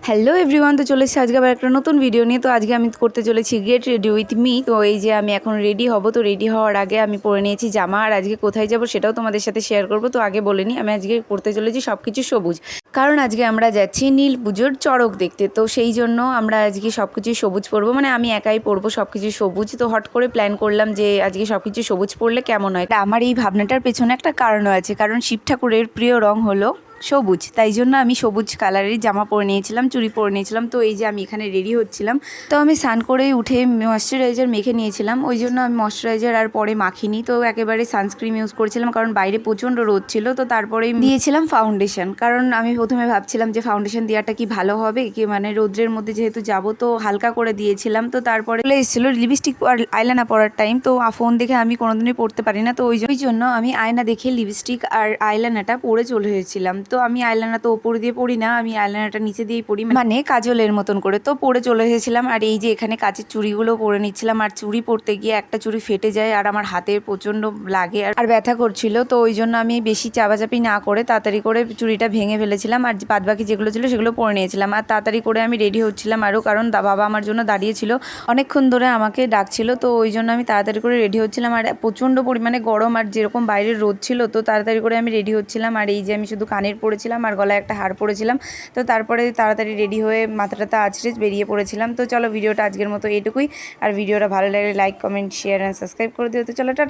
Hello everyone, তো চলে এসেছি আজকে আবার একটা নতুন ভিডিও নিয়ে। তো আজকে আমি করতে চলেছি গেট রেডি উইথ মি। তো এই যে আমি এখন রেডি হব, তো রেডি হওয়ার আগে আমি পরে নিয়েছি জামা, আর আজকে কোথায় যাব সেটাও তোমাদের সাথে শেয়ার করব। তো আগে বলে নিই, আমি আজকে পরতে চলেছি সব কিছু সবুজ, কারণ আজকে আমরা যাচ্ছি নীল পুজোর চড়ক দেখতে। তো সেই জন্য আমরা আজকে সব কিছু সবুজ পরবো, মানে আমি একাই পরবো সব কিছু সবুজ। তো হট করে প্ল্যান করলাম যে আজকে সব কিছু সবুজ পরলে কেমন হয়। আমার এই ভাবনাটার পেছনে একটা কারণও আছে, কারণ শিব ঠাকুরের প্রিয় রং হলো সবুজ, তাই জন্য আমি সবুজ কালারের জামা পরে নিয়েছিলাম, চুড়ি পরে নিয়েছিলাম। তো এই যে আমি এখানে রেডি হচ্ছিলাম, তো আমি স্নান করে উঠে ময়শ্চারাইজার মেখে নিয়েছিলাম, ওই জন্য আমি ময়শ্চারাইজার আর পরে মাখিনি। তো একেবারে সানস্ক্রিন ইউজ করেছিলাম, কারণ বাইরে প্রচণ্ড রোদ ছিল। তো তারপরেই দিয়েছিলাম ফাউন্ডেশন, কারণ আমি প্রথমে ভাবছিলাম যে ফাউন্ডেশন দেওয়াটা কি ভালো হবে কি, মানে রোদ্রের মধ্যে যেহেতু যাব, তো হালকা করে দিয়েছিলাম। তো তারপরে চলে এসেছিল লিপস্টিক আর আইলাইনার পরার টাইম। তো ফোন দেখে আমি কোনোদিনই পড়তে পারি না, তো ওই জন্য আমি আয়না দেখে লিপস্টিক আর আইলাইনারটা পরে চলে এসেছিলাম। তো আমি আইলাইনার তো ওপর দিয়ে পরি না, আমি আইলাইনারটা নিচে দিয়েই পরি, মানে কাজলের মতন করে। তো পরে চলে এসেছিলাম, আর এই যে এখানে কাচের চুড়িগুলো পরে নিচ্ছিলাম। আর চুড়ি পরতে গিয়ে একটা চুড়ি ফেটে যায়, আর আমার হাতে প্রচণ্ড লাগে আর ব্যথা করছিল। তো ওই জন্য আমি বেশি চাপাচাপি না করে তাড়াতাড়ি করে চুড়িটা ভেঙে ফেলেছিলাম, আর বাদবাকি যেগুলো ছিল সেগুলো পরে নিয়েছিলাম। আর তাড়াতাড়ি করে আমি রেডি হচ্ছিলাম আরও, কারণ বাবা আমার জন্য দাঁড়িয়েছিল, অনেকক্ষণ ধরে আমাকে ডাকছিল। তো ওই জন্য আমি তাড়াতাড়ি করে রেডি হচ্ছিলাম, আর প্রচণ্ড পরিমাণে গরম আর যেরকম বাইরের রোদ ছিল, তো তাড়াতাড়ি করে আমি রেডি হচ্ছিলাম। আর এই যে আমি শুধু কানের পরেছিলাম আর গলায় একটা হার পরেছিলাম। তো তারপরে তাড়াতাড়ি রেডি হয়ে মাথাটাতে আছড়ে বেরিয়ে পড়েছিলাম। তো চলো ভিডিওটা আজকের মতো এইটুকুই, আর ভিডিওটা ভালো লাগলে like, comment, share and subscribe করে দিও। তো চলো টাটা।